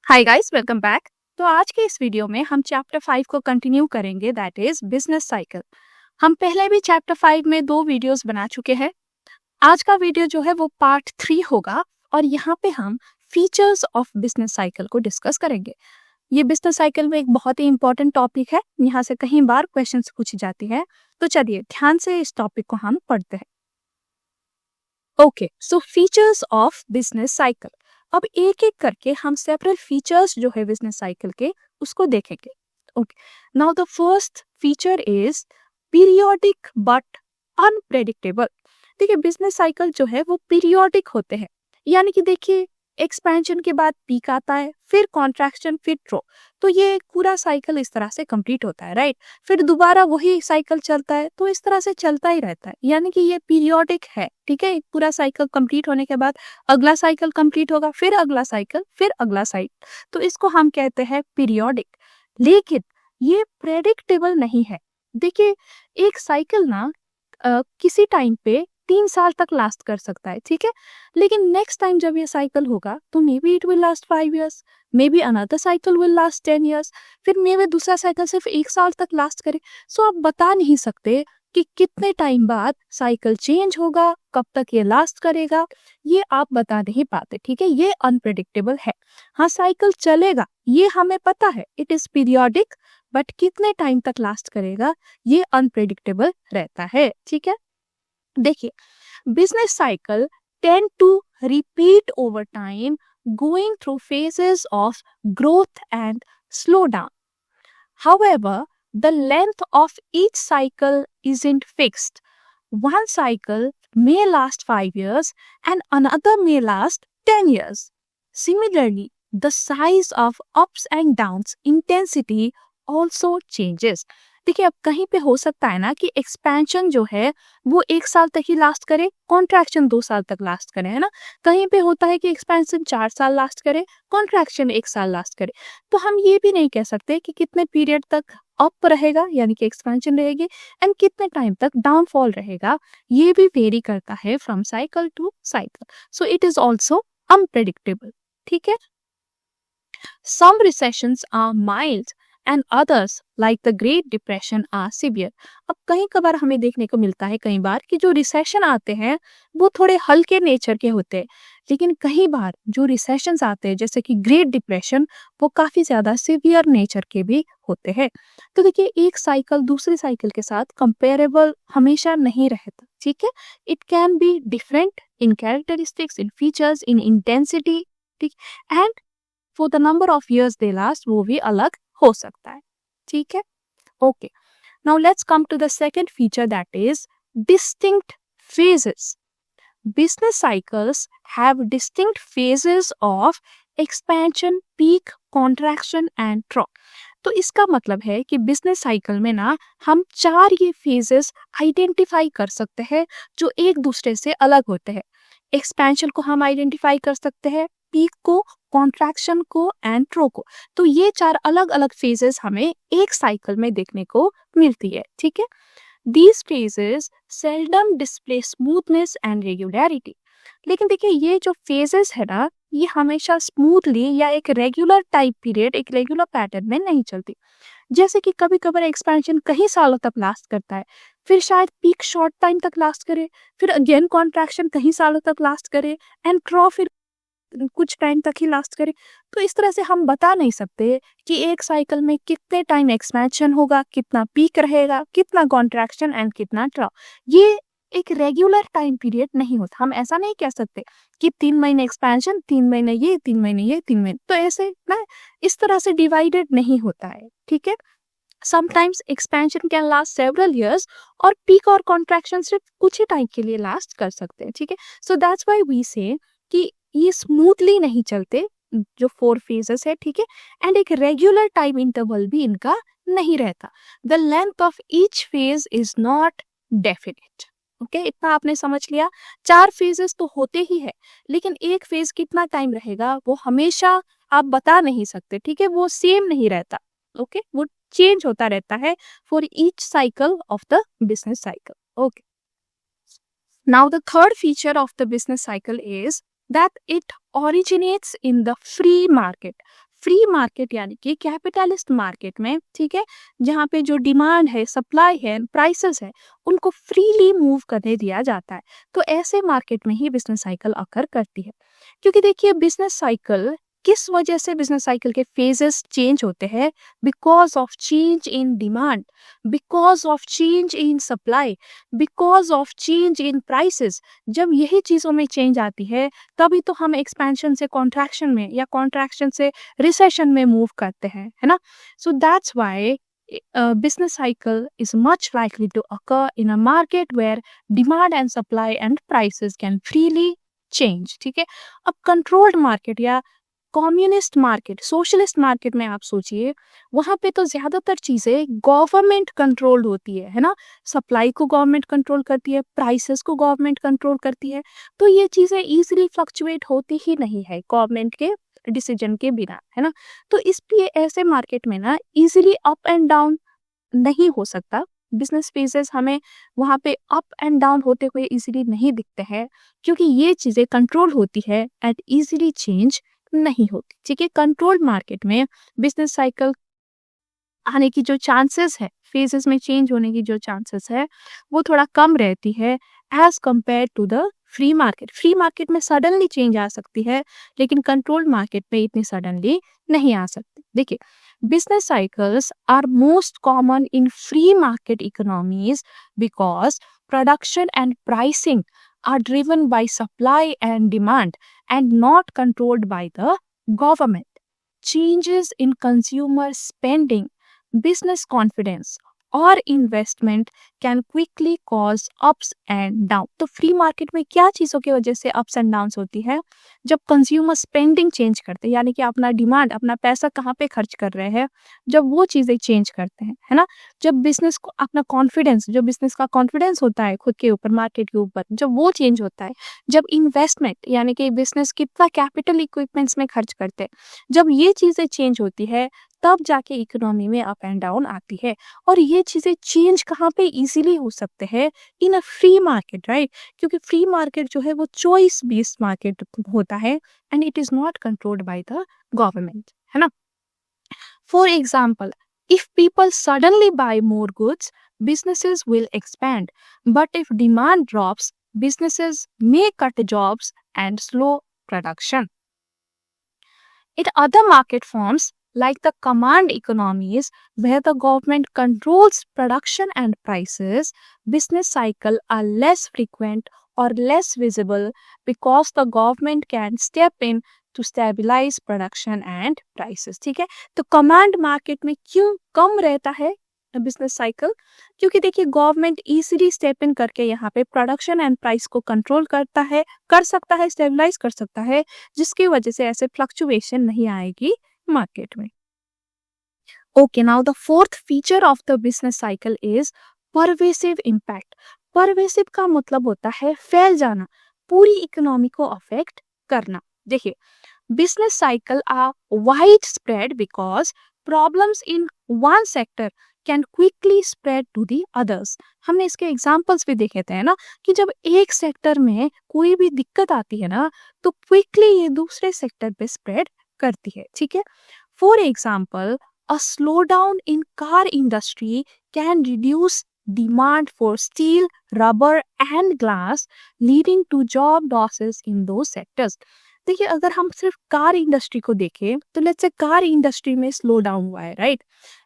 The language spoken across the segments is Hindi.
Hi guys, welcome back. तो आज के इस वीडियो में हम चैप्टर 5 को कंटिन्यू करेंगे, दैट इज बिजनेस साइकिल। हम पहले भी चैप्टर 5 में 2 वीडियोस बना चुके हैं। आज का वीडियो जो है वो पार्ट 3 होगा और यहाँ पे हम फीचर्स ऑफ बिजनेस साइकिल को डिस्कस करेंगे। ये बिजनेस साइकिल में एक बहुत ही इंपॉर्टेंट टॉपिक है, यहाँ से कई बार क्वेश्चन पूछे जाते हैं। तो चलिए ध्यान से इस टॉपिक को हम पढ़ते हैं। Okay, so features of business cycle. अब एक एक करके हम सेपरेट फीचर्स जो है बिजनेस साइकिल के उसको देखेंगे। Okay, now the first feature is periodic but unpredictable. देखिए बिजनेस साइकिल जो है वो पीरियोडिक होते हैं, यानी कि देखिए एक्सपेंशन के बाद पीक आता है, फिर कॉन्ट्रैक्शन, फिर ड्रॉ। तो ये पूरा साइकिल इस तरह से कंप्लीट होता है, राइट। फिर दोबारा वही साइकिल चलता है, तो इस तरह से चलता ही रहता है, यानी कि ये पीरियोडिक है। ठीक है, एक पूरा साइकिल कंप्लीट होने के बाद अगला साइकिल कंप्लीट होगा, फिर अगला साइकिल, फिर अगला साइकिल। तो इसको हम कहते हैं पीरियोडिक। लेकिन ये प्रेडिक्टेबल नहीं है। देखिए एक साइकिल ना किसी टाइम पे 3 साल तक लास्ट कर सकता है, ठीक है। लेकिन नेक्स्ट टाइम जब ये साइकिल होगा तो may be it will last 5 years, may be another cycle will last 10 years, फिर मे बी दूसरा साइकिल सिर्फ 1 साल तक लास्ट करे। सो आप बता नहीं सकते कि कितने टाइम बाद साइकिल चेंज होगा, कब तक ये लास्ट करेगा, ये आप बता नहीं पाते, ठीक है। ये अनप्रेडिक्टेबल है। हाँ साइकिल चलेगा, ये हमें पता है, इट इज पीरियोडिक, बट कितने टाइम तक लास्ट करेगा ये अनप्रेडिक्टेबल रहता है, ठीक है। देखिए business cycle tend to repeat over time, going through phases of growth and slowdown. However, the length of each cycle isn't fixed. One cycle may last 5 years and another may last 10 years. Similarly, the size of ups and downs intensity also changes. देखिए अब कहीं पे हो सकता है ना कि एक्सपेंशन जो है वो 1 साल तक ही लास्ट करे, कॉन्ट्रैक्शन 2 साल तक लास्ट करे, है ना। कहीं पे होता है कि एक्सपेंशन 4 साल लास्ट करे, कॉन्ट्रैक्शन 1 साल लास्ट करे। तो हम ये भी नहीं कह सकते कि कितने पीरियड तक अप रहेगा यानी कि एक्सपेंशन रहेगी एंड कितने टाइम तक डाउनफॉल रहेगा। ये भी वेरी करता है from cycle to cycle, so it is also unpredictable, ठीक है। Some recessions are mild and others like the Great Depression are severe. अब कहीं कभार हमें देखने को मिलता है कई बार कि जो रिसेशन आते हैं वो थोड़े हल्के नेचर के होते हैं, लेकिन कई बार जो रिसेशंस आते हैं जैसे कि ग्रेट डिप्रेशन वो काफी ज्यादा सिवियर नेचर के भी होते हैं। तो देखिए एक साइकिल दूसरी साइकिल के साथ कंपेरेबल हमेशा नहीं रहता, ठीक है। It can be different in characteristics, in features, in intensity, ठीक। And for the number of years they last वो भी अलग हो सकता है, ठीक है। Okay, now let's come to the second feature, that is distinct phases. Business cycles have distinct phases of expansion, peak, contraction and trough. तो इसका मतलब है कि बिजनेस साइकिल में ना हम 4 ये फेजेस आइडेंटिफाई कर सकते हैं जो एक दूसरे से अलग होते हैं। एक्सपेंशन को हम आइडेंटिफाई कर सकते हैं, पीक को, कॉन्ट्रैक्शन को एंड ट्रो को। तो ये 4 अलग अलग फेजेस हमें एक साइकिल में देखने को मिलती है, ठीक है। These phases seldom display smoothness and regularity. लेकिन देखिए ये जो फेजेस है ना ये हमेशा स्मूथली या एक रेगुलर टाइप पीरियड, एक रेगुलर पैटर्न में नहीं चलती। जैसे कि कभी कभार एक्सपेंशन कई सालों तक लास्ट करता है, फिर शायद पीक शॉर्ट टाइम तक लास्ट करे, फिर अगेन कॉन्ट्रैक्शन कई सालों तक लास्ट करे एंड ट्रॉ फिर कुछ टाइम तक ही लास्ट करे। तो इस तरह से हम बता नहीं सकते कि एक साइकिल में कितने टाइम एक्सपेंशन होगा, कितना पीक रहेगा, कितना कॉन्ट्रैक्शन एंड कितना ड्रॉप। ये एक रेगुलर टाइम पीरियड नहीं होता। हम ऐसा नहीं कह सकते कि 3 महीने एक्सपेंशन, 3 महीने ये, 3 महीने ये, 3 महीने, तो ऐसे ना इस तरह से डिवाइडेड नहीं होता है, ठीक है। Sometimes expansion can last several years और पीक और कॉन्ट्रैक्शन सिर्फ कुछ ही टाइम के लिए लास्ट कर सकते हैं, ठीक है। सो दैट्स व्हाई वी से कि ये स्मूथली नहीं चलते जो 4 फेजेस है, ठीक है। एंड एक रेगुलर टाइम इंटरवल भी इनका नहीं रहता। The length of each phase is not definite. Okay, इतना आपने समझ लिया। 4 फेजेस तो होते ही है, लेकिन एक फेज कितना टाइम रहेगा वो हमेशा आप बता नहीं सकते, ठीक है। वो सेम नहीं रहता, ओके, वो चेंज होता रहता है for each cycle of the business cycle. Okay, now the third feature of the business cycle is that it originates in the free market. Free market यानी कि कैपिटलिस्ट मार्केट में, ठीक है, जहाँ पे जो डिमांड है, सप्लाई है, प्राइसेस है, उनको फ्रीली मूव करने दिया जाता है। तो ऐसे मार्केट में ही बिजनेस साइकिल अकर करती है। क्योंकि देखिए बिजनेस साइकिल किस वजह से बिजनेस साइकिल के फेजेस चेंज होते हैं? Because of change in demand, because of change in supply, because of change in prices. जब यही चीज़ों में चेंज आती है तभी तो हम एक्सपेंशन से कॉन्ट्रैक्शन में या कॉन्ट्रैक्शन से रिसेशन में मूव करते हैं, है ना? So that's why business cycle is much likely to occur in a market where demand and supply and prices can freely change, ठीक है। अब कंट्रोल्ड मार्केट या कम्युनिस्ट मार्केट, सोशलिस्ट मार्केट में आप सोचिए, वहां पे तो ज्यादातर चीजें गवर्नमेंट कंट्रोल्ड होती है ना? सप्लाई को गवर्नमेंट कंट्रोल करती है, प्राइसेस को गवर्नमेंट कंट्रोल करती है। तो ये चीजें इजीली फ्लक्चुएट होती ही नहीं है गवर्नमेंट के डिसीजन के बिना, है ना? तो इसलिए ऐसे मार्केट में ना इजीली अप एंड डाउन नहीं हो सकता। बिजनेस फेजेस हमें वहां पे अप एंड डाउन होते हुए इजीली नहीं दिखते हैं, क्योंकि ये चीजें कंट्रोल होती है एंड इजीली चेंज नहीं होती, ठीक है। कंट्रोल्ड मार्केट में बिजनेस साइकिल आने की जो चांसेस है, फेजेस में चेंज होने की जो चांसेस है, वो थोड़ा कम रहती है as compare to the free market. Free market में सडनली चेंज आ सकती है, लेकिन कंट्रोल्ड मार्केट में इतनी सडनली नहीं आ सकती। देखिए business cycles are most common in free market economies because production and pricing are driven by supply and demand and not controlled by the government. Changes in consumer spending, business confidence और investment can quickly cause ups and down. तो फ्री मार्केट में क्या चीज़ों की वजह से अप्स एंड डाउन्स होती है? जब कंज्यूमर स्पेंडिंग चेंज करते हैं, यानी कि अपना डिमांड, अपना पैसा कहाँ पे खर्च कर रहे हैं, जब वो चीज़ें चेंज करते हैं, है ना? जब बिजनेस को अपना कॉन्फिडेंस, जो बिजनेस का कॉन्फिडेंस होता है खुद के ऊपर, मार्केट के ऊपर, जब वो चेंज होता है, जब इन्वेस्टमेंट यानी कि बिजनेस कितना कैपिटल इक्विपमेंट्स में खर्च करते हैं, जब ये चीज़ें चेंज होती है, तब जाके इकोनॉमी में अप एंड डाउन आती है। और ये चीजें चेंज कहाँ पे इजीली हो सकते हैं? इन अ फ्री मार्केट, राइट? क्योंकि फ्री मार्केट जो है वो चॉइस बेस्ड मार्केट होता है and it is not controlled by the government, है ना? For example, if people suddenly buy more goods, businesses will expand. But if demand drops, businesses may cut jobs and slow production. In other market forms, like the command economies, where the government controls production and prices, business cycles are less frequent or less visible because the government can step in to stabilize production and prices. ठीक है, तो कमांड मार्केट में क्यों कम रहता है बिजनेस साइकिल? क्योंकि देखिए गवर्नमेंट इजीली स्टेप इन करके यहाँ पे प्रोडक्शन एंड प्राइस को कंट्रोल करता है, कर सकता है, स्टेबलाइज कर सकता है, जिसकी वजह से ऐसे फ्लक्चुएशन नहीं आएगी मार्केट में। Okay, now the fourth feature of the business cycle is pervasive impact. Pervasive का मतलब होता है फैल जाना, पूरी इकोनॉमी को अफेक्ट करना। देखिए business cycle are widespread because problems in one sector can quickly spread to the others. हमने इसके एग्जाम्पल्स भी देखे थे, है ना, कि जब एक सेक्टर में कोई भी दिक्कत आती है ना, तो क्विकली ये दूसरे सेक्टर पे स्प्रेड करती है, ठीक है। For example, a slowdown in car industry can reduce demand for steel, rubber and glass, leading to job losses in those sectors. देखिए अगर हम सिर्फ कार इंडस्ट्री को देखें तो लेट्स से कार इंडस्ट्री में स्लो डाउन हुआ है, राइट?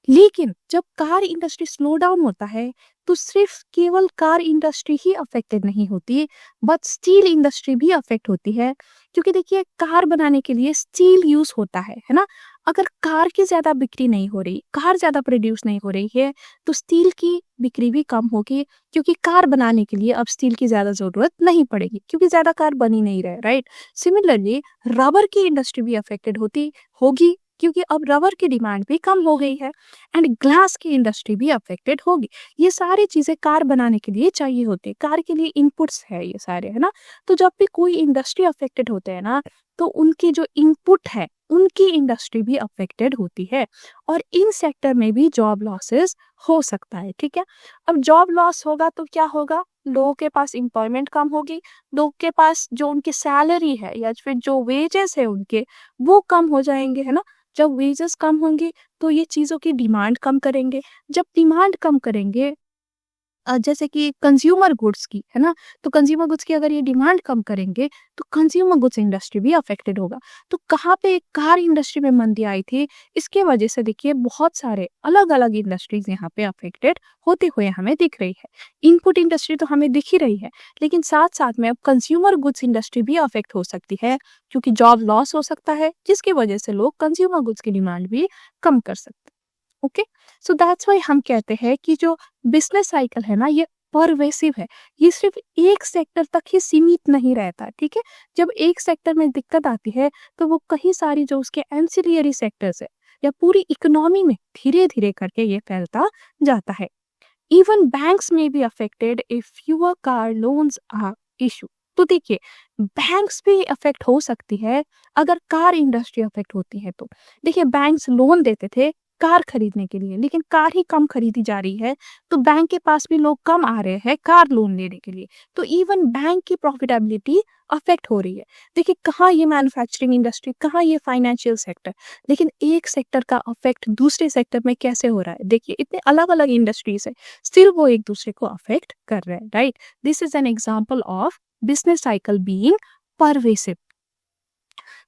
लेकिन जब कार इंडस्ट्री स्लो डाउन होता है तो सिर्फ केवल कार इंडस्ट्री ही अफेक्टेड नहीं होती, बट स्टील इंडस्ट्री भी अफेक्ट होती है, क्योंकि देखिए कार बनाने के लिए स्टील यूज होता है ना? अगर कार की ज्यादा बिक्री नहीं हो रही, कार ज्यादा प्रोड्यूस नहीं हो रही है, तो स्टील की बिक्री भी कम होगी, क्योंकि कार बनाने के लिए अब स्टील की ज्यादा जरूरत नहीं पड़ेगी, क्योंकि ज्यादा कार बन ही नहीं रहे, राइट? सिमिलरली रबर की इंडस्ट्री भी अफेक्टेड होगी, क्योंकि अब रबर की डिमांड भी कम हो गई है, एंड ग्लास की इंडस्ट्री भी अफेक्टेड होगी। ये सारी चीजें कार बनाने के लिए चाहिए होती है, कार के लिए इनपुट्स है ये सारे, है ना? तो जब भी कोई इंडस्ट्री अफेक्टेड होते हैं ना, तो उनकी जो इनपुट है उनकी इंडस्ट्री भी अफेक्टेड होती है, और इन सेक्टर में भी जॉब लॉसेस हो सकता है, ठीक है। अब जॉब लॉस होगा तो क्या होगा? लोगों के पास एम्प्लॉयमेंट कम होगी, लोगों के पास जो उनकी सैलरी है या फिर जो वेजेस है उनके, वो कम हो जाएंगे, है ना? जब वेजेस कम होंगे तो ये चीज़ों की डिमांड कम करेंगे, जब डिमांड कम करेंगे जैसे कि कंज्यूमर गुड्स की, है ना? तो कंज्यूमर गुड्स की अगर ये डिमांड कम करेंगे, तो कंज्यूमर गुड्स इंडस्ट्री भी अफेक्टेड होगा। तो कहाँ पे कार इंडस्ट्री में मंदी आई थी, इसके वजह से देखिए बहुत सारे अलग-अलग इंडस्ट्रीज़ यहाँ पे अफेक्टेड होते हुए हमें दिख रही है। इनपुट इंडस्ट्री तो हमें दिख ही रही है, लेकिन साथ-साथ में अब कंज्यूमर गुड्स इंडस्ट्री भी अफेक्ट हो सकती है, क्योंकि जॉब लॉस हो सकता है, जिसकी वजह से लोग कंज्यूमर गुड्स की डिमांड भी कम कर सकते हैं। ओके, सो दैट्स व्हाई हम कहते हैं कि जो बिजनेस साइकिल है ना, ये परवेसिव है। ये सिर्फ एक सेक्टर तक ही सीमित नहीं रहता, ठीक है? जब एक सेक्टर में दिक्कत आती है तो वो कई सारी जो उसके एंसिलियरी सेक्टर्स है या पूरी इकोनॉमी में धीरे धीरे करके ये फैलता जाता है। इवन बैंक्स में भी affected if fewer car loans are issue. तो देखिए, बैंक्स भी अफेक्ट हो सकती है अगर कार इंडस्ट्री अफेक्ट होती है तो। देखिए, बैंक्स लोन देते थे कार खरीदने के लिए, लेकिन कार ही कम खरीदी जा रही है, तो बैंक के पास भी लोग कम आ रहे हैं कार लोन लेने के लिए, तो इवन बैंक की प्रॉफिटेबिलिटी अफेक्ट हो रही है। देखिए, कहाँ ये मैन्युफैक्चरिंग इंडस्ट्री, कहाँ ये फाइनेंशियल सेक्टर, लेकिन एक सेक्टर का अफेक्ट दूसरे सेक्टर में कैसे हो रहा है। देखिए, इतने अलग अलग इंडस्ट्रीज है, स्टिल वो एक दूसरे को अफेक्ट कर रहे हैं, right? This is an example of business cycle being pervasive.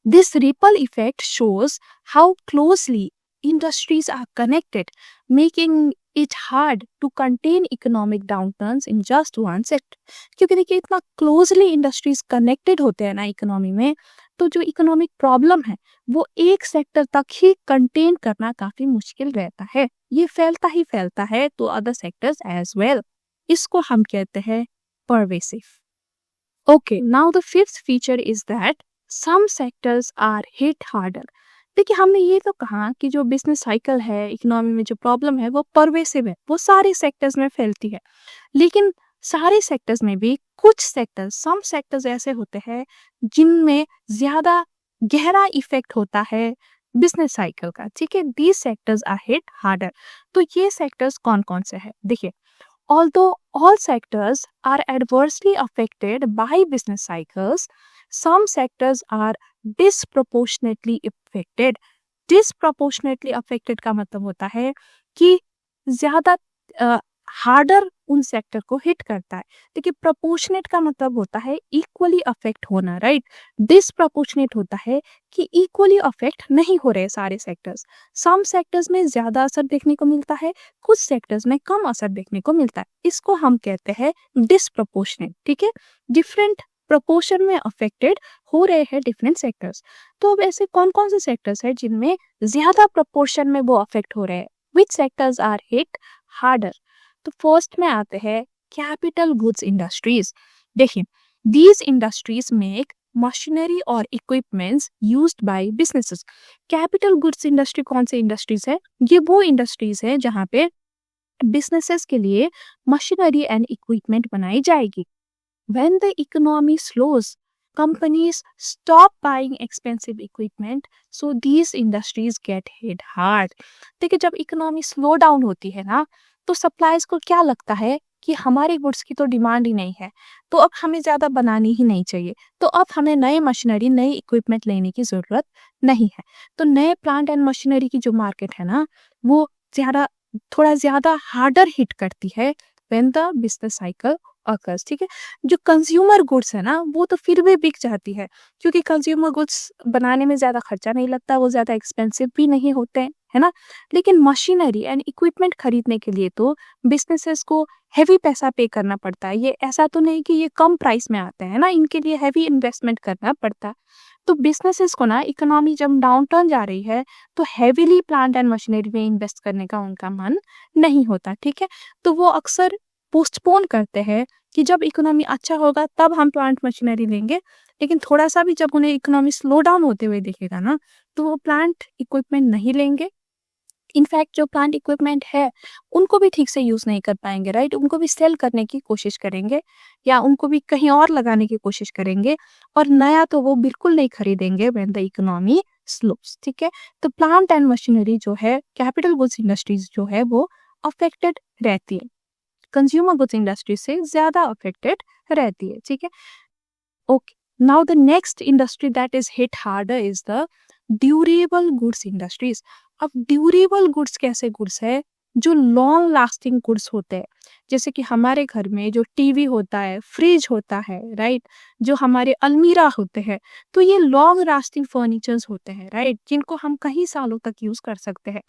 This ripple effect shows how closely industries are connected, making it hard to contain economic downturns in just one sector. क्योंकि देखिए, इतना क्लोजली इंडस्ट्रीज कनेक्टेड होते हैं ना इकोनॉमी में, तो जो इकोनॉमिक प्रॉब्लम है वो एक सेक्टर तक ही कंटेन करना काफी मुश्किल रहता है। ये फैलता ही फैलता है तो अदर सेक्टर्स एज वेल। इसको हम कहते हैं pervasive. Okay, now the fifth feature is that some sectors are hit harder. देखिए, हमने ये तो कहा कि जो बिजनेस साइकिल है, इकोनॉमी में जो प्रॉब्लम है वो परवेसिव है, वो सारे सेक्टर्स में फैलती है, लेकिन सारे सेक्टर्स में भी कुछ सेक्टर्स, सम सेक्टर्स ऐसे होते हैं जिनमें ज्यादा गहरा इफेक्ट होता है बिजनेस साइकिल का, ठीक है? These sectors are hit harder. तो ये सेक्टर्स कौन कौन से हैं? देखिए, although all sectors are adversely affected by business cycles, some sectors are disproportionately affected. Disproportionately affected का मतलब होता है कि ज्यादा हार्डर उन सेक्टर को हिट करता है। देखिए, प्रोपोर्शनेट का मतलब होता है इक्वली अफेक्ट होना, राइट? डिसप्रोपोर्शनेट होता है कि इक्वली अफेक्ट नहीं हो रहे सारे सेक्टर्स। सम सेक्टर्स में ज्यादा असर देखने को मिलता है, कुछ सेक्टर्स में कम असर देखने को मिलता है। इसको हम कहते हैं डिसप्रोपोर्शनेट, ठीक है? डिफरेंट प्रोपोर्शन में अफेक्टेड हो रहे हैं डिफरेंट सेक्टर्स। तो अब ऐसे कौन कौन से सेक्टर्स हैं जिनमें ज्यादा प्रोपोर्शन में वो अफेक्ट हो रहे हैं? विच सेक्टर्स आर हिट हार्डर? तो फर्स्ट में आते हैं कैपिटल गुड्स इंडस्ट्रीज। देखिए, दीज इंडस्ट्रीज मेक मशीनरी और equipments used by businesses. Capital goods industry कौन सी इंडस्ट्रीज है? ये वो इंडस्ट्रीज है जहां पे बिजनेसेस के लिए मशीनरी एंड इक्विपमेंट बनाई जाएगी। When the economy slows, companies stop buying expensive equipment, so these industries get hit hard. देखिए, जब इकोनॉमी स्लो डाउन होती है ना, तो सप्लायर्स को क्या लगता है कि हमारे गुड्स की तो डिमांड ही नहीं है, तो अब हमें ज्यादा बनानी ही नहीं चाहिए, तो अब हमें नए मशीनरी, नई इक्विपमेंट लेने की जरूरत नहीं है। तो नए प्लांट एंड मशीनरी की जो मार्केट है ना, वो थोड़ा ज्यादा हार्डर हिट करती है when the business cycle occurs, ठीक है? जो कंज्यूमर गुड्स है ना, वो तो फिर भी बिक जाती है, क्योंकि कंज्यूमर गुड्स बनाने में ज्यादा खर्चा नहीं लगता, वो ज्यादा एक्सपेंसिव भी नहीं होते हैं, है ना? लेकिन मशीनरी एंड इक्विपमेंट खरीदने के लिए तो बिजनेसेस को हैवी पैसा पे करना पड़ता है। ये ऐसा तो नहीं कि ये कम प्राइस में आते हैं ना, इनके लिए हैवी इन्वेस्टमेंट करना पड़ता है। तो बिजनेसेस को ना, इकोनॉमी जब डाउन टर्न जा रही है तो हैवीली प्लांट एंड मशीनरी में इन्वेस्ट करने का उनका मन नहीं होता, ठीक है? तो वो अक्सर पोस्टपोन करते हैं कि जब इकोनॉमी अच्छा होगा तब हम प्लांट मशीनरी लेंगे, लेकिन थोड़ा सा भी जब उन्हें इकोनॉमी स्लो डाउन होते हुए दिखेगा ना, तो वो प्लांट इक्विपमेंट नहीं लेंगे। इनफैक्ट जो प्लांट इक्विपमेंट है उनको भी ठीक से यूज नहीं कर पाएंगे, राइट? उनको भी सेल करने की कोशिश करेंगे या उनको भी कहीं और लगाने की कोशिश करेंगे, और नया तो वो बिल्कुल नहीं खरीदेंगे व्हेन द इकोनॉमी स्लोस, ठीक है? तो प्लांट एंड मशीनरी जो है, कैपिटल गुड्स इंडस्ट्रीज जो है, वो अफेक्टेड रहती है, कंज्यूमर गुड्स इंडस्ट्री से ज्यादा अफेक्टेड रहती है, ठीक है? Okay, now the next industry that is hit harder is the durable goods industries. अब ड्यूरेबल गुड्स कैसे गुड्स है? जो लॉन्ग लास्टिंग गुड्स होते हैं, जैसे कि हमारे घर में जो टीवी होता है, फ्रिज होता है, राइट, जो हमारे अलमीरा होते हैं, तो ये लॉन्ग लास्टिंग फर्नीचर्स होते हैं, राइट, जिनको हम कई सालों तक यूज कर सकते हैं।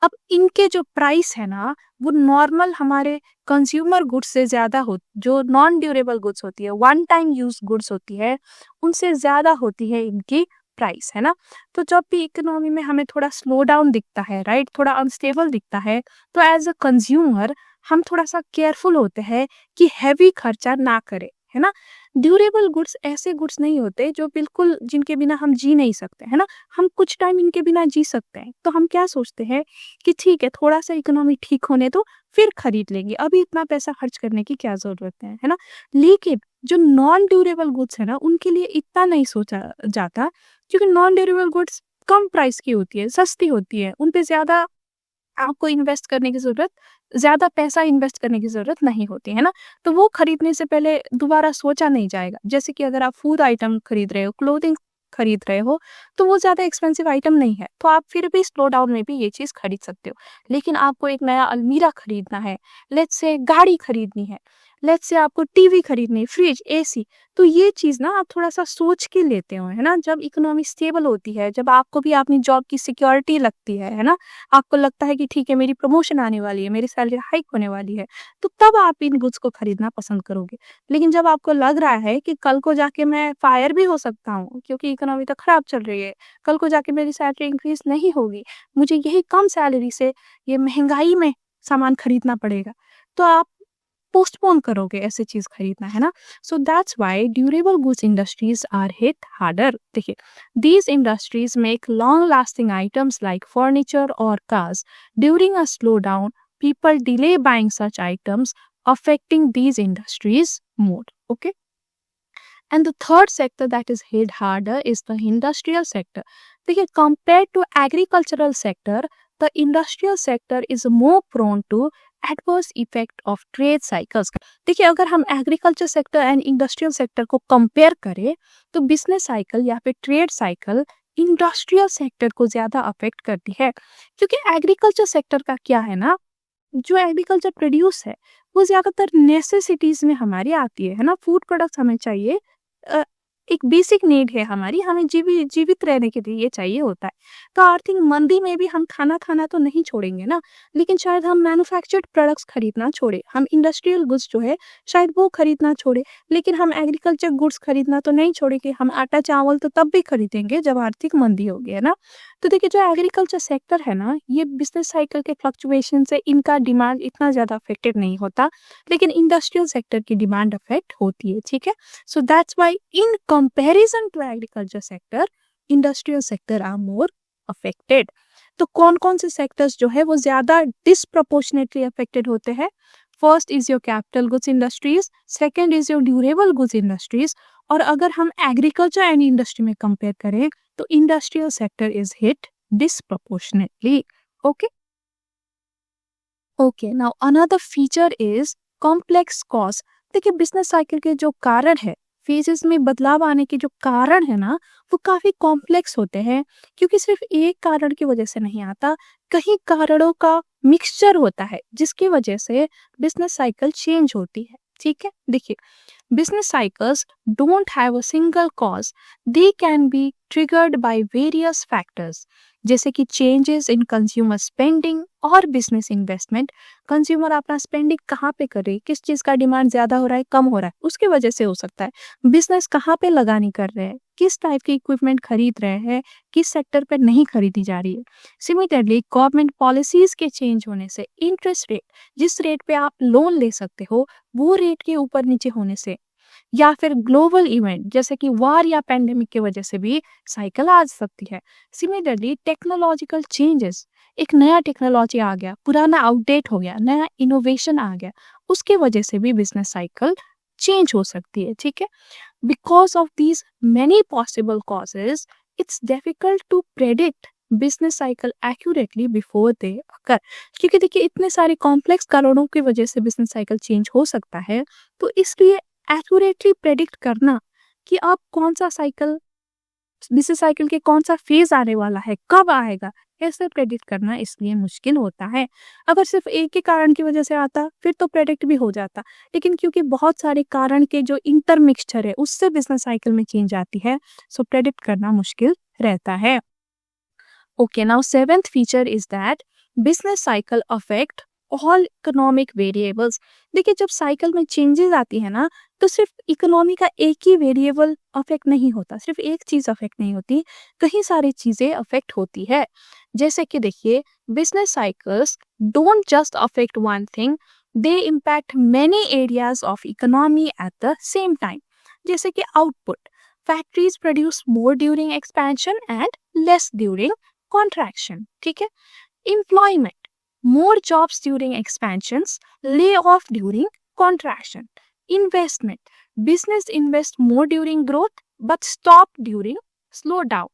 अब इनके जो प्राइस है ना, वो नॉर्मल हमारे कंज्यूमर गुड्स से ज्यादा हो, जो नॉन ड्यूरेबल गुड्स होती है, वन टाइम यूज गुड्स होती है, उनसे ज्यादा होती है इनकी प्राइस, है ना। तो जब भी इकोनॉमी में हमें थोड़ा स्लो डाउन दिखता है, राइट, थोड़ा अनस्टेबल दिखता है, तो एज अ कंज्यूमर हम थोड़ा सा केयरफुल होते हैं कि हैवी खर्चा ना करें, है ना। ड्यूरेबल गुड्स ऐसे गुड्स नहीं होते जो बिल्कुल जिनके बिना हम जी नहीं सकते, है ना। हम कुछ टाइम इनके बिना जी सकते हैं, तो हम क्या सोचते हैं कि ठीक है, थोड़ा सा इकोनॉमी ठीक होने दो, फिर खरीद लेंगे, अभी इतना पैसा खर्च करने की क्या जरूरत है ना। लेकिन जो नॉन ड्यूरेबल गुड्स है ना, उनके लिए इतना नहीं सोचा जाता, क्योंकि नॉन ड्यूरेबल गुड्स कम प्राइस की होती है, सस्ती होती है, उन पे ज्यादा आपको इन्वेस्ट करने की जरूरत, ज्यादा पैसा इन्वेस्ट करने की जरूरत नहीं होती, है ना। तो वो खरीदने से पहले दोबारा सोचा नहीं जाएगा। जैसे कि अगर आप फूड आइटम खरीद रहे हो, क्लोथिंग खरीद रहे हो, तो वो ज्यादा एक्सपेंसिव आइटम नहीं है, तो आप फिर भी स्लो डाउन में भी ये चीज खरीद सकते हो। लेकिन आपको एक नया अलमीरा खरीदना है, लेट्स से गाड़ी खरीदनी है, लेट्स से आपको टीवी खरीदनी है, फ्रिज, एसी, तो ये चीज ना आप थोड़ा सा सोच के लेते हो, है ना। जब इकोनॉमी स्टेबल होती है, जब आपको भी अपनी जॉब की सिक्योरिटी लगती है ना, आपको लगता है कि ठीक है, मेरी प्रमोशन आने वाली है, मेरी सैलरी हाइक होने वाली है, तो तब आप इन गुड्स को खरीदना पसंद करोगे। लेकिन जब आपको लग रहा है कि कल को जाके मैं फायर भी हो सकता हूँ, क्योंकि इकोनॉमी तो खराब चल रही है, कल को जाके मेरी सैलरी इंक्रीज नहीं होगी, मुझे यही कम सैलरी से ये महंगाई में सामान खरीदना पड़ेगा, तो आप पोस्टपोन करोगे ऐसे चीज खरीदना, है ना। So that's why durable goods industries are hit harder. देखिए, these industries make long lasting items like furniture or cars. During a slowdown, people delay buying such items, affecting these industries more. Okay. And the third sector that is hit harder is the industrial sector. देखिए, compared to agricultural sector, the industrial sector is more prone to adverse effect of trade cycles. देखिए, अगर हम agriculture sector and industrial sector को कंपेयर करें, तो बिजनेस साइकिल या फिर ट्रेड साइकिल इंडस्ट्रियल सेक्टर को ज्यादा अफेक्ट करती है। क्योंकि एग्रीकल्चर सेक्टर का क्या है ना, जो एग्रीकल्चर प्रोड्यूस है, वो ज्यादातर नेसेसिटीज में हमारी आती है ना। फूड प्रोडक्ट्स हमें चाहिए, अ, एक बेसिक नीड है हमारी, हमें जीवित रहने के लिए ये चाहिए होता है। तो आर्थिक मंदी में भी हम खाना खाना तो नहीं छोड़ेंगे ना, लेकिन शायद हम मैन्युफैक्चर्ड प्रोडक्ट्स खरीदना छोड़े, हम इंडस्ट्रियल गुड्स जो है शायद वो खरीदना छोड़े, लेकिन हम एग्रीकल्चर गुड्स खरीदना तो नहीं छोड़ेंगे। हम आटा चावल तो तब भी खरीदेंगे जब आर्थिक मंदी होगी, है ना। तो देखिए, जो एग्रीकल्चर सेक्टर है ना, ये बिजनेस साइकिल के फ्लक्चुएशन से इनका डिमांड इतना ज्यादा अफेक्टेड नहीं होता, लेकिन इंडस्ट्रियल सेक्टर की डिमांड अफेक्ट होती है, ठीक है। So that's why in comparison to agriculture sector, industrial sector are more affected. तो कौन कौन से सेक्टर्स जो है वो ज्यादा डिसप्रोपोर्शनेटली अफेक्टेड होते हैं? First is your capital goods industries, second is your durable goods industries, और अगर हम एग्रीकल्चर एंड इंडस्ट्री में कंपेयर करें, तो industrial sector is hit disproportionately. Okay okay, now another feature is complex cost. देखिए, बिजनेस साइकिल के जो कारण है, फेजेस में बदलाव आने के जो कारण है ना, वो काफी कॉम्प्लेक्स होते हैं, क्योंकि सिर्फ एक कारण की वजह से नहीं आता, कई कारणों का मिक्सचर होता है, जिसकी वजह से बिजनेस साइकिल चेंज होती है, ठीक है। देखिए, business cycles don't have a single cause. They can be triggered by various factors, जैसे कि changes in consumer spending और business investment. कंज्यूमर अपना स्पेंडिंग कहाँ पे करे, किस चीज का डिमांड ज्यादा हो रहा है, कम हो रहा है, उसके वजह से हो सकता है। बिजनेस कहाँ पे लगानी कर रहे हैं, किस टाइप के इक्विपमेंट खरीद रहे हैं, किस सेक्टर पे नहीं खरीदी जा रही है। सिमिलरली, गवर्नमेंट पॉलिसीज के चेंज होने से, इंटरेस्ट रेट, जिस रेट पे आप लोन ले सकते हो, वो रेट के ऊपर नीचे होने से, या फिर ग्लोबल इवेंट जैसे कि वार या पैंडेमिक की वजह से भी साइकिल आ सकती है। सिमिलरली, टेक्नोलॉजिकल चेंजेस, एक नया टेक्नोलॉजी आ गया, पुराना आउटडेट हो गया, नया इनोवेशन आ गया, उसके वजह से भी बिजनेस साइकिल चेंज हो सकती है, ठीक है। Because of these many possible causes, it's difficult to predict business cycle accurately before they occur. क्योंकि देखिए, इतने सारे कॉम्प्लेक्स कारणों की वजह से बिजनेस साइकिल चेंज हो सकता है, तो इसलिए एक्यूरेटली प्रेडिक्ट करना कि अब कौन सा साइकिल बिजनेस साइकिल के कौन सा फेज आने वाला है, कब आएगा, ऐसे प्रेडिक्ट करना इसलिए मुश्किल होता है। अगर सिर्फ एक ही कारण की वजह से आता फिर तो प्रेडिक्ट भी हो जाता, लेकिन क्योंकि बहुत सारे कारण के जो इंटरमिक्सचर है उससे बिजनेस साइकिल में चेंज आती है, सो प्रेडिक्ट करना मुश्किल रहता है। Okay, now seventh feature is that business cycle affect all economic variables. देखिए जब साइकिल में चेंजेस आती है ना, तो सिर्फ इकोनॉमी का एक ही वेरिएबल अफेक्ट नहीं होता, सिर्फ एक चीज अफेक्ट नहीं होती, कई सारी चीजें अफेक्ट होती है। जैसे कि देखिए, business cycles don't just affect one thing, they impact many areas of economy at the same time. जैसे कि output, factories produce more during expansion and less during contraction, ठीक है। employment, more jobs during expansions, lay off during contraction। investment, business invest more during growth but stop during slowdown।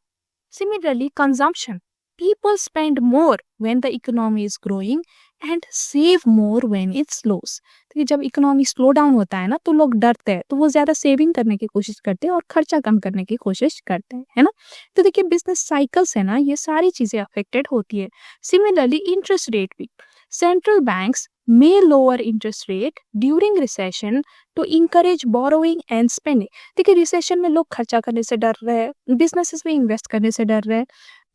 similarly, consumption, people spend more when the economy is growing and save more when it slows। तो ये जब इकोनॉमी स्लो डाउन होता है ना, तो लोग डरते हैं, तो वो ज्यादा सेविंग करने की कोशिश करते हैं और खर्चा कम करने की कोशिश करते हैं, है ना। तो देखिए बिजनेस साइकिल से ना ये सारी चीजें अफेक्टेड होती है। सिमिलरली इंटरेस्ट रेट भी, central banks may lower interest rate during recession to encourage borrowing and spending। देखिए रिसेशन में लोग खर्चा करने से डर रहे हैं, बिजनेसेस में इन्वेस्ट करने से डर रहे हैं,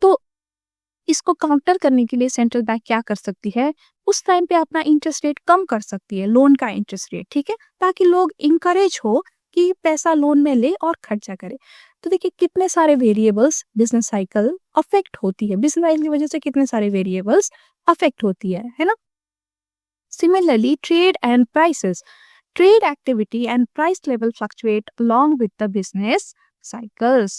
तो इसको काउंटर करने के लिए सेंट्रल बैंक क्या कर सकती है, उस टाइम पे अपना इंटरेस्ट रेट कम कर सकती है, लोन का इंटरेस्ट रेट, ठीक है, ताकि लोग इंकरेज हो कि पैसा लोन में ले और खर्चा करे। तो देखिए कितने सारे वेरिएबल्स बिजनेस साइकिल अफेक्ट होती है, बिजनेस साइकिल की वजह से कितने सारे वेरिएबल्स अफेक्ट होती है ना। Similarly, trade and prices. Trade activity and price level fluctuate along with the business cycles.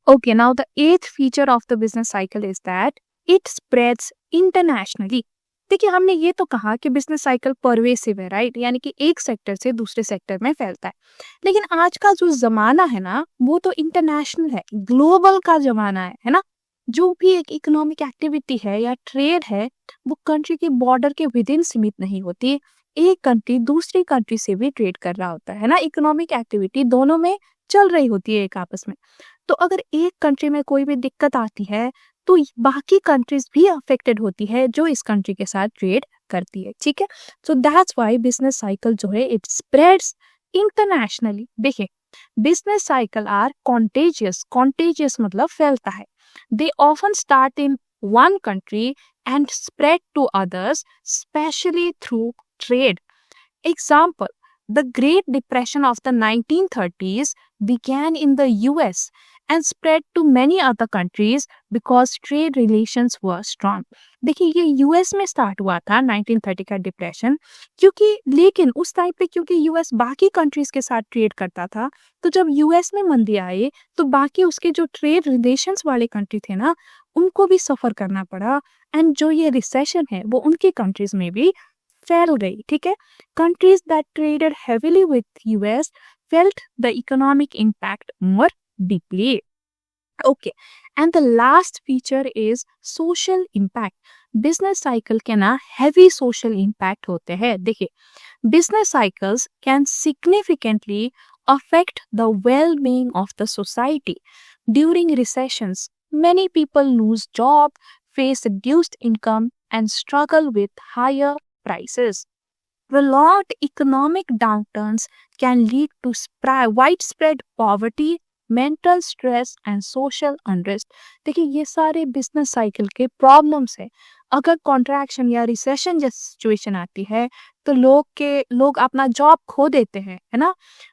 Okay, now the eighth feature of the business cycle is that it spreads internationally. देखिए हमने ये तो कहा कि बिजनेस साइकिल परवेसिव है, राइट, यानी कि एक सेक्टर से दूसरे सेक्टर में फैलता है, लेकिन आज का जो जमाना है ना वो तो इंटरनेशनल है, ग्लोबल का जमाना है ना। जो भी एक इकोनॉमिक एक्टिविटी है या ट्रेड है वो कंट्री के बॉर्डर के विद इन सीमित नहीं होती, एक कंट्री दूसरी कंट्री से भी ट्रेड कर रहा होता है ना, इकोनॉमिक एक्टिविटी दोनों में चल रही होती है एक आपस में। तो अगर एक कंट्री में कोई भी दिक्कत आती है तो बाकी कंट्रीज भी अफेक्टेड होती है जो इस कंट्री के साथ ट्रेड करती है, ठीक है। So that's why business cycle जो है इट स्प्रेड्स इंटरनेशनली। देखिए business cycle are contagious, contagious मतलब फैलता है। They often start in one country and spread to others, especially through trade. Example, the Great Depression of the 1930s began in the US and spread to many other countries because trade relations were strong. देखिए ये यूएस में स्टार्ट हुआ था 1930 का डिप्रेशन, क्योंकि लेकिन उस टाइम पे क्योंकि यूएस बाकी कंट्रीज के साथ ट्रेड करता था, तो जब यूएस में मंदी आई तो बाकी उसके जो ट्रेड रिलेशंस वाले कंट्री थे ना उनको भी सफर करना पड़ा, एंड जो ये रिसेशन है वो उनकी कंट्रीज में भी फैल गई, ठीक है। Countries that traded heavily with US felt the economic impact more deeply. Okay, and the last feature is social impact. Business cycle के ना heavy social impact होते हैं। देखिए business cycles can significantly affect the well-being of the society. During recessions, many people lose job, face reduced income, and struggle with higher prices. Prolonged economic downturns can lead to widespread poverty, mental stress and social unrest. देखिए ये सारे बिजनेस साइकिल के प्रॉब्लम्स है। अगर कॉन्ट्रैक्शन या रिसेशन जैसी सिचुएशन आती है तो लोग अपना जॉब खो देते हैं, है ना।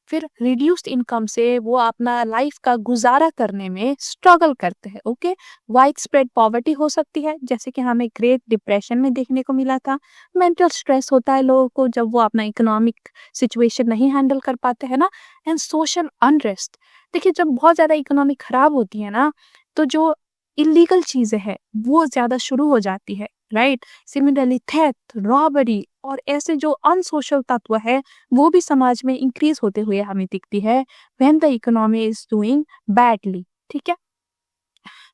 फिर रिड्यूस्ड इनकम से वो अपना लाइफ का गुजारा करने में स्ट्रगल करते हैं। ओके, वाइड स्प्रेड पॉवर्टी हो सकती है जैसे कि हमें ग्रेट डिप्रेशन में देखने को मिला था। मेंटल स्ट्रेस होता है लोगों को जब वो अपना इकोनॉमिक सिचुएशन नहीं हैंडल कर पाते हैं ना। एंड सोशल अनरेस्ट, देखिए जब बहुत ज्यादा इकोनॉमी खराब होती है ना तो जो इलीगल चीजें हैं वो ज्यादा शुरू हो जाती है, राइट। सिमिलरली थेफ्ट, रॉबरी और ऐसे जो अनसोशल तत्व है वो भी समाज में इंक्रीज होते हुए हमें दिखती है when the economy is doing badly, ठीक है।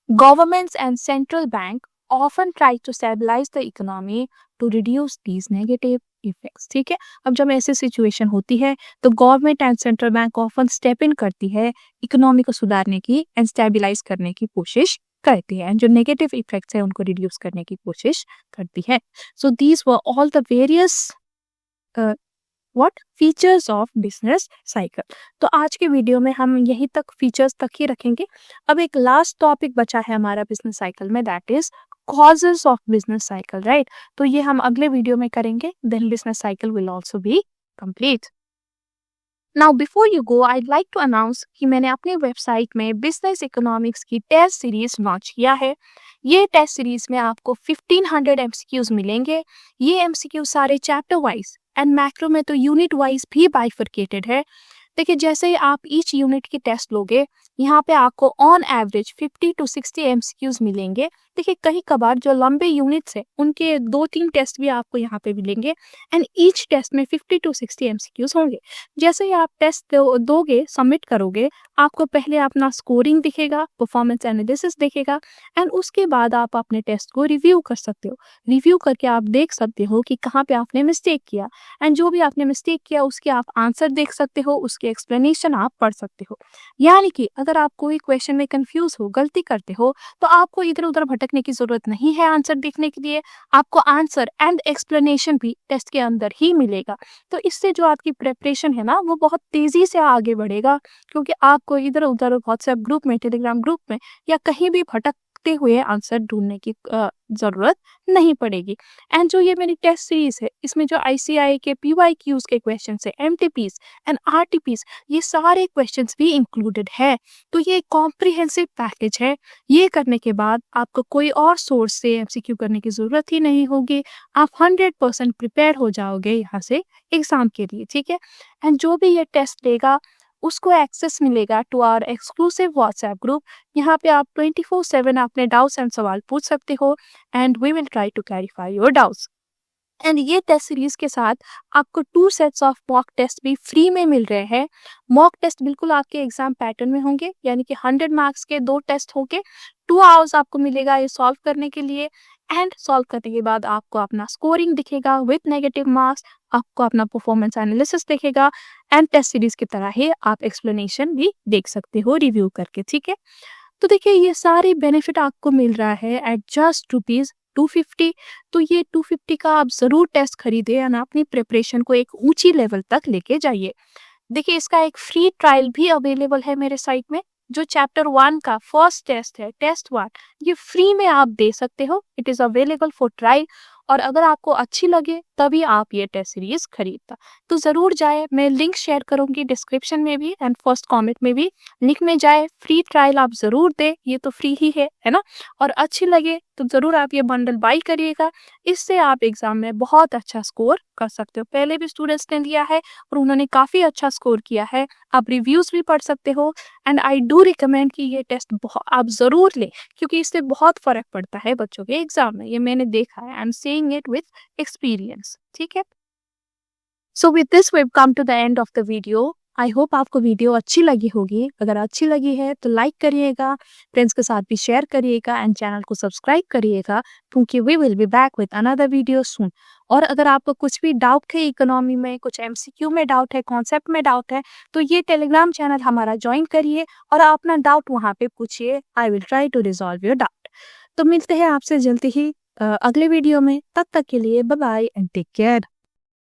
Governments and central bank often try to stabilize the economy to reduce these negative effects. ठीक है, अब जब ऐसी सिचुएशन होती है तो government and central bank often step in करती है इकोनॉमी को सुधारने की एंड स्टेबलाइज करने की कोशिश करती है, एंड जो नेगेटिव इफेक्ट्स है उनको रिड्यूस करने की कोशिश करती है। So these were all the various what features of business cycle. तो आज के वीडियो में हम यहीं तक फीचर्स तक ही रखेंगे। अब एक लास्ट टॉपिक बचा है हमारा बिजनेस साइकिल में, that is causes of business cycle, right. तो ये हम अगले वीडियो में करेंगे, then business cycle will also be complete. Now before you go I like to announce कि मैंने अपनी वेबसाइट में बिजनेस इकोनॉमिक्स की टेस्ट सीरीज लॉन्च किया है। ये टेस्ट सीरीज में आपको 1500 एमसीक्यूज मिलेंगे। ये एमसीक्यू सारे चैप्टर वाइज एंड मैक्रो में तो यूनिट वाइज भी बाइफरकेटेड है। देखिए, जैसे ही आप ईच यूनिट की टेस्ट लोगे, यहाँ पे आपको ऑन एवरेज 50 to 60 एमसीक्यूज मिलेंगे। देखिए, कहीं कभार जो लंबे यूनिट्स है उनके 2-3 टेस्ट भी आपको यहाँ पे मिलेंगे, एंड ईच टेस्ट में 50 to 60 एमसीक्यूज होंगे। जैसे ही आप टेस्ट दोगे, सबमिट करोगे, आपको पहले अपना स्कोरिंग दिखेगा, परफॉर्मेंस एनालिसिस दिखेगा, एंड उसके बाद आप अपने टेस्ट को रिव्यू कर सकते हो। रिव्यू करके आप देख सकते हो कि कहाँ पे आपने मिस्टेक किया, एंड जो भी आपने मिस्टेक किया उसके आप आंसर देख सकते हो, उसके एक्सप्लेनेशन आप पढ़ सकते हो। यानी कि अगर आप कोई क्वेश्चन में कंफ्यूज हो, गलती करते हो, तो आपको इधर उधर भटकने की जरूरत नहीं है आंसर देखने के लिए। आपको आंसर एंड एक्सप्लेनेशन भी टेस्ट के अंदर ही मिलेगा। तो इससे जो आपकी प्रेपरेशन है ना, वो बहुत तेजी से आगे बढ़ेगा, क्योंकि आपको इधर उधर व्हाट्सएप ग्रुप में, टेलीग्राम ग्रुप में या कहीं भी भटकते हुए आंसर ढूंढने की जरूरत नहीं पड़ेगी। एंड जो ये मेरी टेस्ट सीरीज है, इसमें जो आईसीआई के पीवाईक्यूज के क्वेश्चन है, एमटीपीज एंड आरटीपीज, ये सारे क्वेश्चंस भी इंक्लूडेड है। तो ये एक कॉम्प्रिहेंसिव पैकेज है। ये करने के बाद आपको कोई और सोर्स से एमसीक्यू करने की जरूरत ही नहीं होगी। आप 100% प्रिपेयर हो जाओगे यहाँ से एग्जाम के लिए। ठीक है, एंड जो भी ये टेस्ट लेगा उसको एक्सेस मिलेगा to our exclusive WhatsApp group. यहाँ पे आप 24/7 अपने डाउट्स एंड सवाल पूछ सकते हो, and we will try to clarify your doubts. And ये टेस्ट सीरीज के साथ आपको 2 सेट्स ऑफ मॉक टेस्ट भी फ्री में मिल रहे हैं। मॉक टेस्ट बिल्कुल आपके एग्जाम पैटर्न में होंगे, यानी कि 100 मार्क्स के 2 टेस्ट होंगे। 2 आवर्स आपको मिलेगा ये सॉल्व करने के लिए, एंड सॉल्व करने के बाद आपको अपना स्कोरिंग दिखेगा विथ नेगेटिव मार्क्स, आपको अपना परफॉर्मेंस एनालिसिस दिखेगा, एंड टेस्ट सीरीज की तरह ही आप एक्सप्लेनेशन भी देख सकते हो रिव्यू करके। ठीक है, तो देखिए, ये सारे बेनिफिट आपको मिल रहा है एट जस्ट ₹250। तो ये 250 का आप जरूर टेस्ट खरीदे एंड अपनी प्रिपरेशन को एक ऊंची लेवल तक लेके जाइए। देखिए, इसका एक फ्री ट्रायल भी अवेलेबल है मेरे साइट में। जो चैप्टर 1 का फर्स्ट टेस्ट है, टेस्ट 1, ये फ्री में आप दे सकते हो। It is available for trial, और अगर आपको अच्छी लगे तभी आप ये टेस्ट सीरीज खरीदता। तो जरूर जाए, मैं लिंक शेयर करूंगी डिस्क्रिप्शन में भी एंड फर्स्ट कमेंट में भी। लिंक में जाए, फ्री ट्रायल आप जरूर दे, ये तो फ्री ही है ना। और अच्छी लगे तो जरूर आप ये बंडल बाई करिएगा। इससे आप एग्जाम में बहुत अच्छा स्कोर कर सकते हो। पहले भी स्टूडेंट्स ने लिया है और उन्होंने काफी अच्छा स्कोर किया है। आप रिव्यूज भी पढ़ सकते हो, एंड आई डू रिकमेंड कि ये टेस्ट आप जरूर लें, क्योंकि इससे बहुत फर्क पड़ता है बच्चों के एग्जाम में। ये मैंने देखा है, I am saying it with experience. ठीक है, so with this we come to the end of the video. I hope आपको वीडियो अच्छी लगी होगी। अगर अच्छी लगी है तो लाइक करिएगा, फ्रेंड्स के साथ भी शेयर करिएगा, एंड चैनल को सब्सक्राइब करिएगा, क्योंकि we will be back with another video soon. और अगर आपको कुछ भी डाउट है इकोनॉमी में, कुछ एमसीक्यू में डाउट है, कॉन्सेप्ट में डाउट है, तो ये टेलीग्राम चैनल हमारा ज्वाइन करिए और अपना डाउट वहाँ पे पूछिए। I will try to resolve your doubt. तो मिलते हैं आपसे जल्दी ही अगले वीडियो में। तब तक के लिए bye bye and take care.